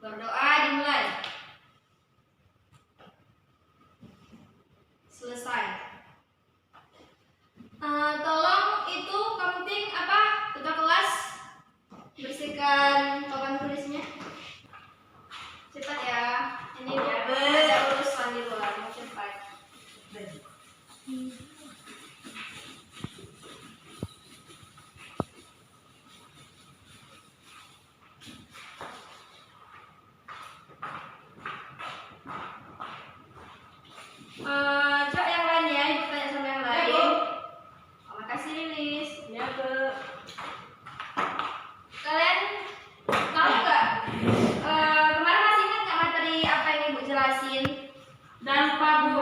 Berdoa dimulai. Selesai. Tolong itu counting apa? Ketua kelas bersihkan papan tulisnya. Cepat ya. Ini udah ada urusan di luar. Mau cepat. Cok yang lain ya, ibu tanya sama yang lain. Ya, makasih Lilis. Ya, Bu. Kalian tahu nggak? Kemarin masih ingat nggak materi apa yang ibu jelasin? Dan lupa, Bu.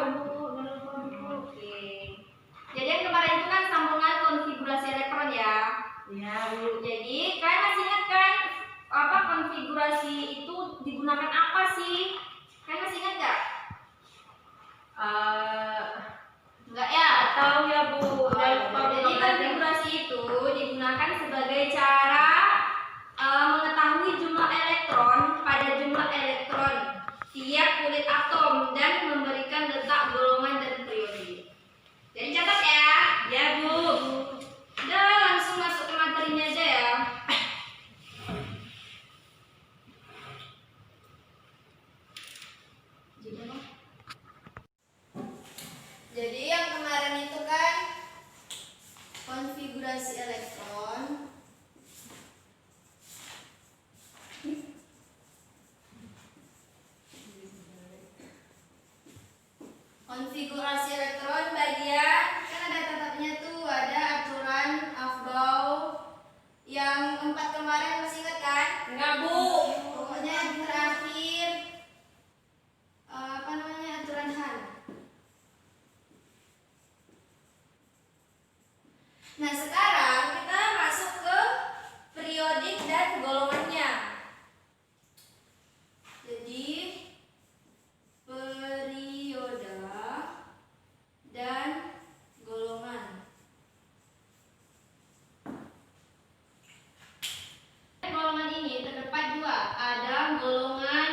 Oke. Jadi yang kemarin itu kan sambungan konfigurasi elektron ya. Iya, Bu. Jadi kalian masih ingat kan apa konfigurasi itu digunakan apa sih? Kalian masih ingat nggak? Enggak ya? Tahu ya, Bu. Dan lupa, Bu. Jadi konfigurasi itu digunakan sebagai cara mengetahui jumlah elektron pada jumlah elektron tiap kulit atom dan memberikan letak golongan dan periode. Jadi catat ya. Ya, Bu. Udah langsung masuk ke materinya aja ya. Jadi yang kemarin itu kan konfigurasi elektron. Konfigurasi elektron bagian kan ada tetapnya tuh, ada aturan Aufbau yang 4 kemarin masih ingat kan? Enggak, Bu. Pokoknya yang terakhir apa namanya aturan Han. Nah sekarang kita masuk ke periodik dan golongannya. Jadi perioda dan golongan. Golongan ini terdapat dua, ada golongan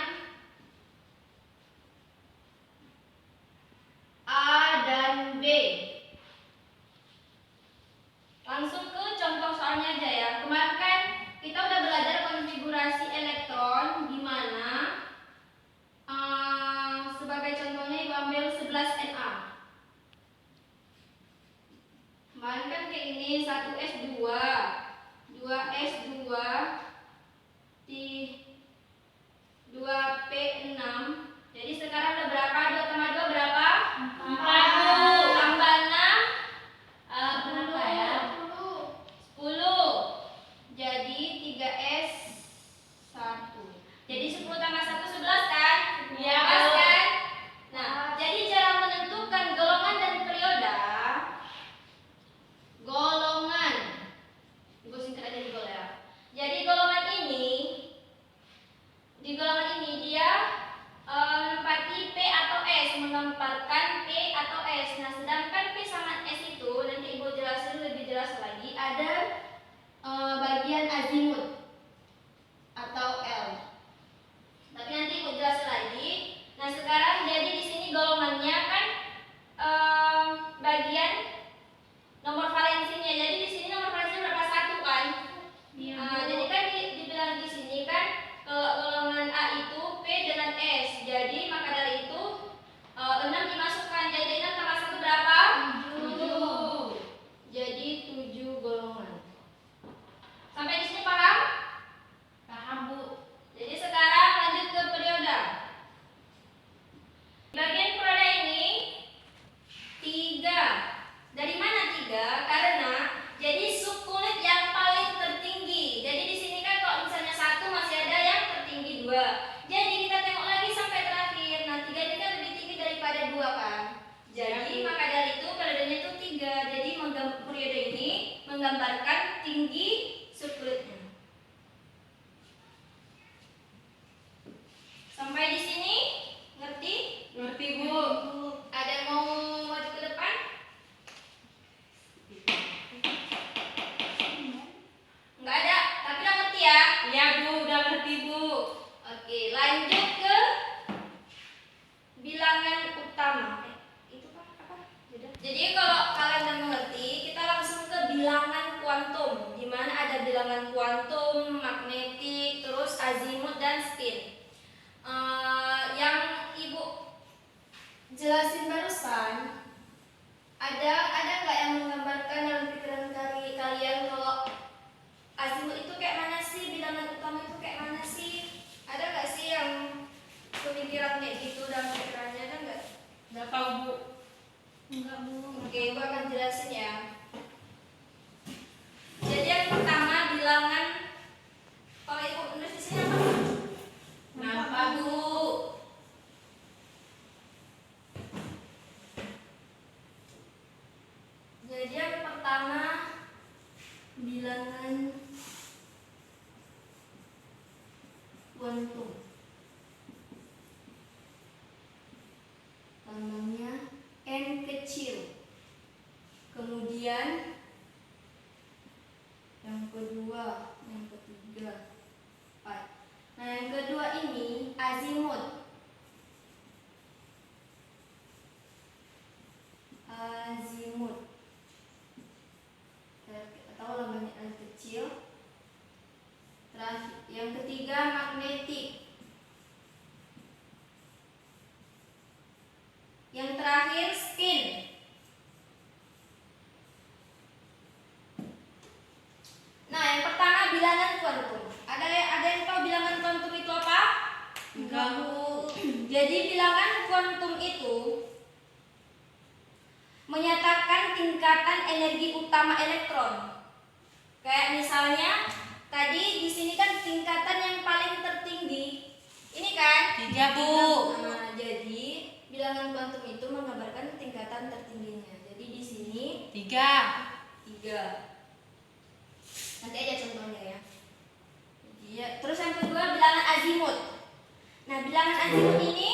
A dan B. Langsung ke contoh soalnya aja ya. Kemarin kan kita udah belajar konfigurasi elektron di mana sebagai contohnya ibu ambil 11 Na. Kemarin kan kayak ini 1s2, 2s2, 2p6. Jadi sekarang udah berapa? 2 tambah 2 berapa? 4, Bu. Tambah 6 Berapa ya? 10. Jadi 3s1. Jadi 10 tambah 1 11 kan? Iya, Pas Bu. kan? Nah, jadi cara menentukan golongan dan perioda. Golongan. Gue singkat aja di gol ya. Jadi golongan ini di golongan ini dia menempati P atau S, menempatkan P atau S. Nah, sedangkan P sama S itu nanti Ibu jelasin lebih jelas lagi, ada bagian azimut atau L. Tapi nanti Ibu jelasin lagi. Nah, sekarang jadi di sini golongannya kan bagian nomor valensinya. Jadi di sini nomor valensinya berapa? 1 kan? Iya, Jadi kan dibilang di sini kan golongan A itu P dengan S. Jadi maka dari itu 6 dimasukkan. Jadi 6 tambah 1 berapa? 7. Jadi 7 golongan. Sampai di sini paham? Paham, Bu. Jadi sekarang lanjut ke perioda. Bagian perioda ini 3. Dari mana 3? Karena jadi subkulit yang paling tertinggi. Jadi di sini kan kalau misalnya 1 masih ada yang tertinggi 2. Jadi kita tengok lagi sampai terakhir. Nah 3 ini kan lebih tinggi daripada 2 kan. Jadi Ya, Bu. maka dari itu periodenya itu 3. Jadi periode ini menggambarkan tinggi subkulitnya. Sampai di sini ngerti? Ngerti, Bu. Ada yang mau maju ke depan? Enggak ada, tapi udah ngerti ya? Iya, Bu. Udah ngerti, Bu. Oke. Oke, lanjut ke bilangan utama. Itu apa? Jadi kalau kalian udah mengerti, kita langsung ke bilangan kuantum, di mana ada bilangan kuantum, magnetik, terus azimut dan spin. Yang ibu jelasin barusan, ada nggak yang menggambarkan dalam pikiran kalian kalau azimut itu kayak mana sih, bilangan utama itu kayak mana sih? Ada nggak sih yang pemikiran kayak gitu dalam pikirannya, ada nggak? Nggak tahu Bu. Enggak Bu. Oke, ibu akan jelasin ya. Jadi yang pertama bilangan, kalau ibu nulis di sini apa? Kenapa Bu? Jadi yang pertama bilangan kuantum. Namanya n kecil. Kemudian yang kedua, yang ketiga, 4. Nah, yang kedua ini azimut. Azimut. Kita tahu namanya n kecil. Terakhir, yang ketiga magnetik. Yang terakhir spin. Nah, yang pertama bilangan kuantum. Ada yang tahu bilangan kuantum itu apa? Enggak Bu. Jadi bilangan kuantum itu menyatakan tingkatan energi utama elektron. Kayak misalnya tadi di sini kan tingkatan yang paling tertinggi. Ini kan? 3 Bu. Nah, jadi bilangan kuantum itu menggambarkan tingkatan tertingginya. Jadi di sini 3. 3. Nanti aja contohnya ya. Terus yang kedua bilangan azimut. Nah, bilangan azimut ini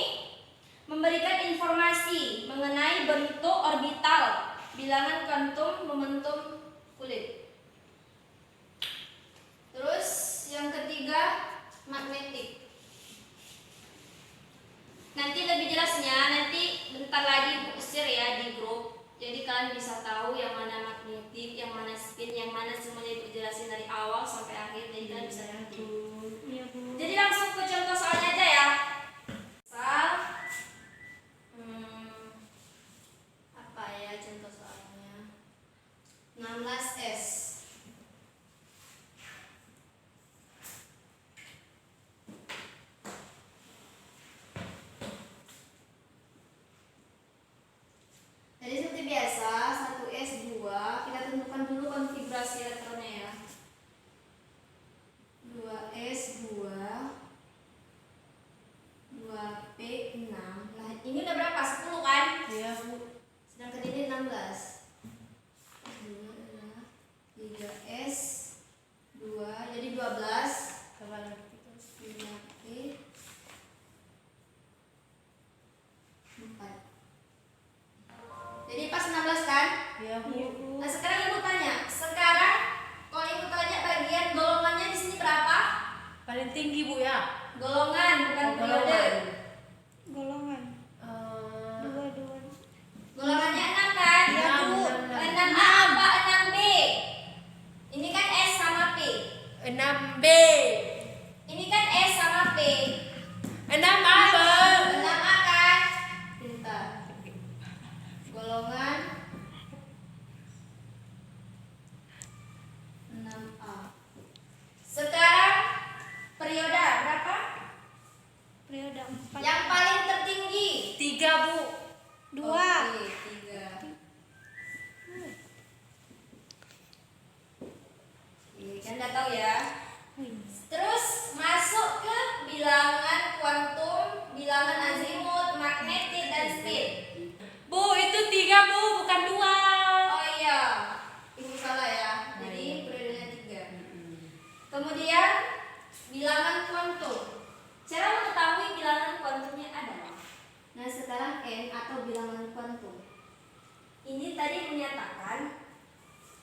memberikan informasi mengenai bentuk orbital bilangan kuantum momentum kulit. Terus yang ketiga magnetik. Nanti lebih jelasnya nanti bentar lagi Bu share ya di grup. Jadi kalian bisa tahu yang mana magnetik, yang mana spin, yang mana semuanya Ibu jelasin dari awal sampai akhir. Jadi kalian bisa ngerti. Iya Bu. Jadi langsung ke contoh soalnya aja ya. Misal apa ya contoh soalnya? 16S. Jadi seperti biasa 1S2 kita tentukan dulu konfigurasi elektronnya ya. 2S2 2P6. Nah, ini udah berapa? 10 kan? Iya Bu. Sedangkan ini 16. Ini adalah 3S 2 jadi 12. Coba lagi kita. 5P 4. Jadi pas 16 kan? Iya Bu. Nah, sekarang Ibu tanya. Sekarang kalau Ibu tanya bagian golongannya di sini berapa? Paling tinggi Bu ya. Golongan bukan Oh, periode. golongan. Golongan Eh, dua. Golongannya 6 kan? Iya, Bu. 6A apa 6B? Ini kan S sama P. 6B. Ini kan S sama P. 6A Bu. 6A kan? Pintar. Golongan 6A. Sekarang periode berapa? Periode 4. Yang paling tertinggi. 3 Bu. 2. Oke, 3. Kan udah tahu ya. Terus masuk ke bilangan kuantum, bilangan azimut, magnetik dan spin. Bu, itu 3 Bu, bukan 2. Oh iya, Ibu salah ya. Jadi periodenya 3. Kemudian bilangan kuantum. Cara mengetahui bilangan kuantumnya adalah, nah sekarang N atau bilangan kuantum. Ini tadi menyatakan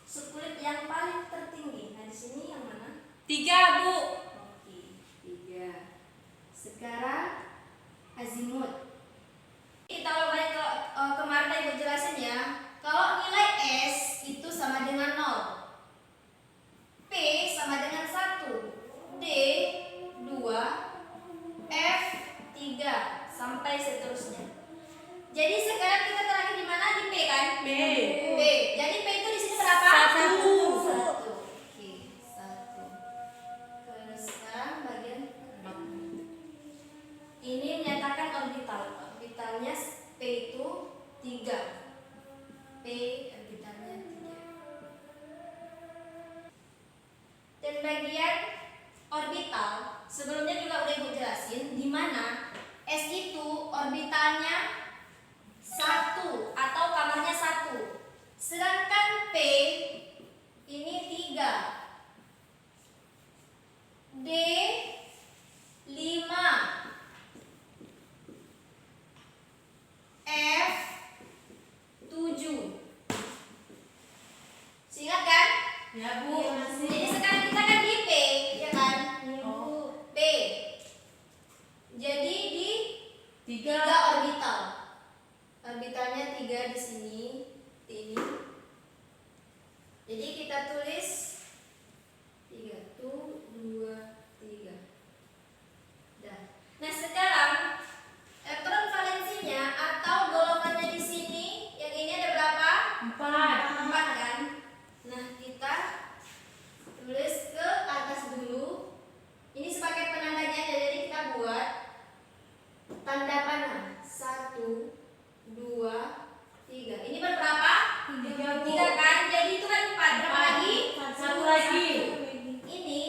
sekulit yang paling tertinggi. Nah di sini yang mana? 3 Bu. Oke, 3. bagian orbital, sebelumnya juga udah Ibu jelasin di mana S itu orbitalnya 1 atau kamarnya 1. Sedangkan P ini 3. D 5. F 7. Singkat kan? Ya Bu. Jadi sekarang kita kan di P, ya kan? Oh. P. Jadi di 3 3. orbital. Orbitalnya 3 di sini, ini. Jadi kita tulis 3, 2, 3. Dah. Nah, sekarang elektron valensinya atau golongannya di sini, yang ini ada berapa? 4. 4 kan? Nah, kita tulis ke atas dulu. Ini sebagai penandanya, jadi kita buat tanda panah. 1, 2, 3. Ini berapa? 3 Bu. 3 kan? Jadi itu kan 4. Berapa lagi? Satu lagi. Ini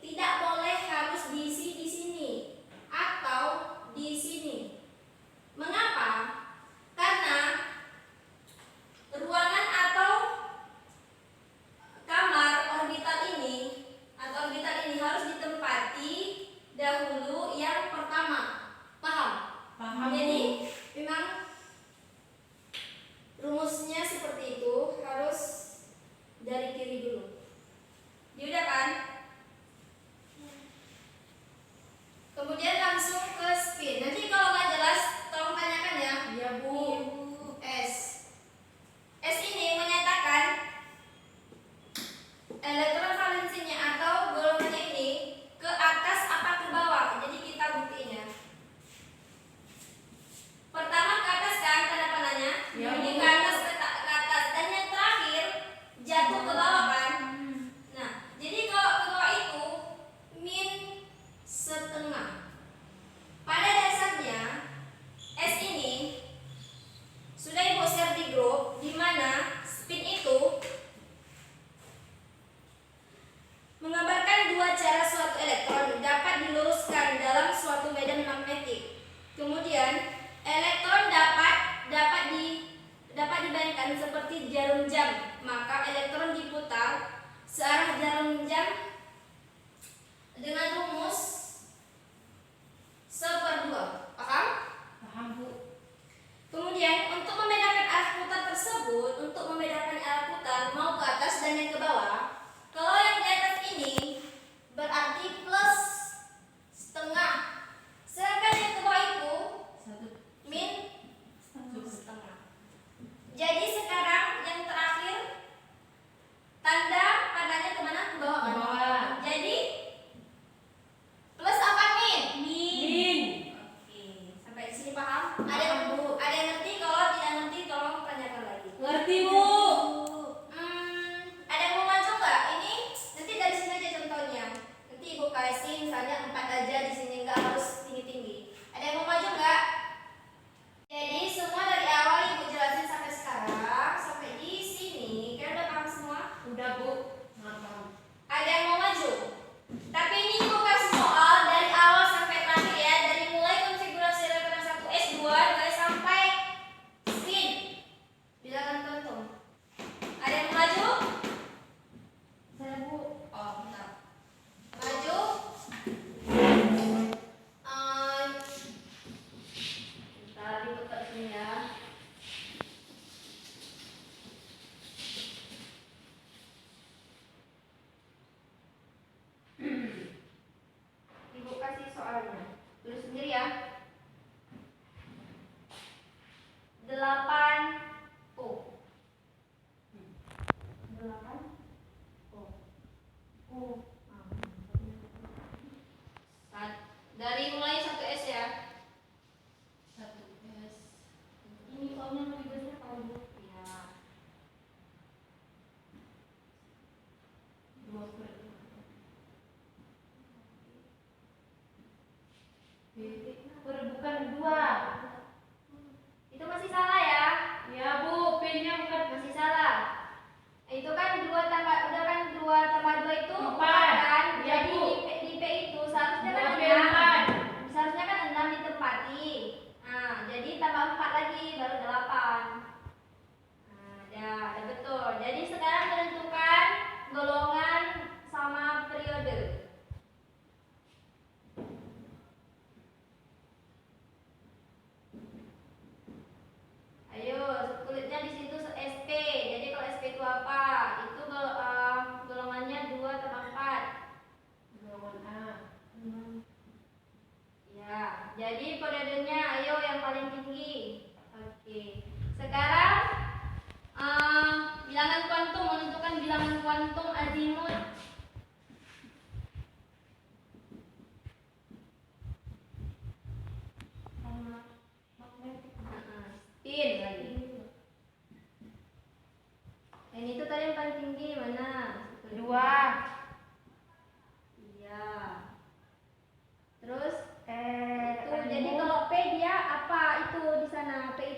tidak boleh harus diisi di sini atau di sini. Mengapa? Karena ruangan atau kamar orbital ini harus ditempati dahulu yang pertama. Paham? Paham Bu. Jadi memang rumusnya seperti itu, harus dari kiri dulu. Udah kan? Kemudian langsung ke spin. Nanti kalau nggak jelas tolong tanyakan ya. Iya Bu. S. S ini menyatakan elektron valensinya atau golongannya ini ke atas apa ke bawah. Jadi kita buktinya. Pertama ke atas kan tanda panahnya. Ya, Ini Bu. ke atas ke atas dan yang terakhir jatuh ke bawah kan. Nah, jadi kalau ke bawah itu min setengah. Pada dasarnya S ini sudah Ibu share di grup, di mana spin itu menggambarkan dua cara suatu elektron dapat diluruskan dalam suatu medan magnetik. Kemudian elektron dapat dibayangkan seperti jarum jam. Maka elektron diputar searah jarum jam dengan rumus 1/2. Paham? Paham Bu. Kemudian untuk membedakan arah putar tersebut, untuk membedakan arah putar mau ke atas dan yang ke bawah, kalau yang di atas ini berarti plus setengah, sedangkan yang ke bawah itu 1 min setengah. Jadi sekarang yang terakhir tanda panahnya kemana? Ke bawah kan? Ke bawah. Jadi plus apa min? Min. Oke, sampai di sini paham? Ada yang ngerti? Kalau tidak ngerti tolong tanyakan lagi. Ngerti Bu. Ada yang mau maju nggak? Ini nanti dari sini aja contohnya. Nanti Ibu kasih misalnya 4 aja di sini, nggak harus tinggi-tinggi. Ada yang mau maju nggak? Jadi semua dari awal Ibu jelasin sampai sekarang, sampai di sini, kalian udah paham semua? Udah Bu. Paham. Ada yang mau maju? Tapi ini Ibu kasih soal dari awal sampai terakhir ya, dari mulai konfigurasi elektron 1S2 sampai spin. Bilangan tonton. Ada yang mau maju? Saya Bu. Oh, bentar. Maju. Bentar, dibuka sini ya. Ibu kasih soalnya. Tulis sendiri ya. 8 O. 8 O. Dari mulai 1S ya. 1S. Ini O-nya lebih besar kalau Bu. Ya. 2 per bukan 2. Itu masih salah ya. Ya Bu, P-nya bukan Masih salah. Itu kan 2 tambah 2 itu 4. 4 kan.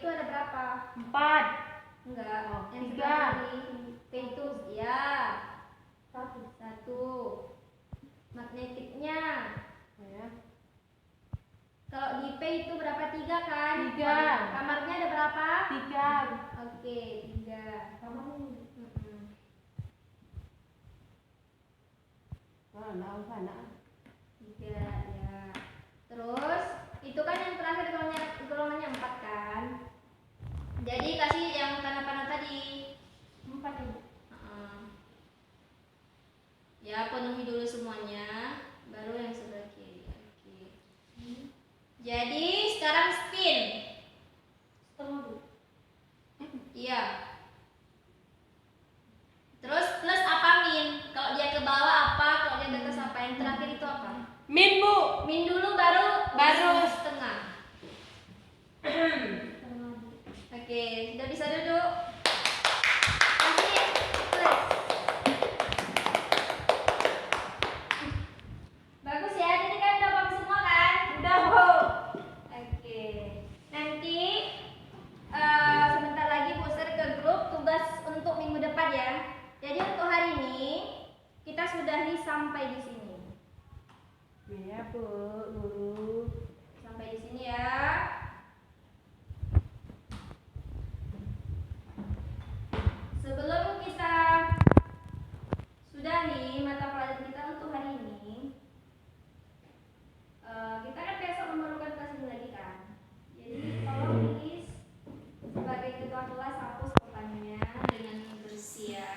itu ada berapa? 4. Enggak. Oh, yang 3. sebelah kiri. P itu ya. 1. Magnetiknya. Ya. Kalau di P itu berapa? 3 kan? 3. Kamarnya ada berapa? 3. Oke, 3. Kamu nah, sana. 3 ya. Terus itu kan yang terakhir golongannya 4 kan? Jadi kasih yang tanda panah tadi. 4 ini. Ya, penuhi dulu semuanya, baru yang sebelah kiri. Oke. Jadi sekarang spin. Iya. Terus plus apa min? Kalau dia ke bawah apa? Kalau dia ke atas apa? Yang terakhir itu apa? Min, Bu. Min dulu baru setengah. Oke, sudah bisa duduk. Kasih plus. Bagus ya, jadi kan udah paham semua kan? Udah, Bu. Oke. Nanti sebentar lagi Bu share ke grup tugas untuk minggu depan ya. Jadi untuk hari ini kita sudahi sampai di sini. Iya, Bu, Guru. Sampai di sini ya. Sebelum kita sudahi mata pelajaran kita untuk hari ini, kita kan besok memerlukan kelas ini lagi kan. Jadi tolong please sebagai ketua kelas hapus papannya dengan bersih ya.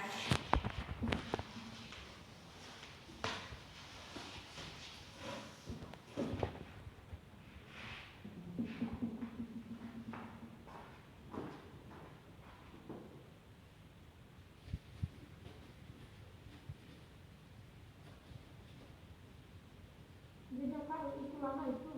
Jadi, Pak, itu lama itu.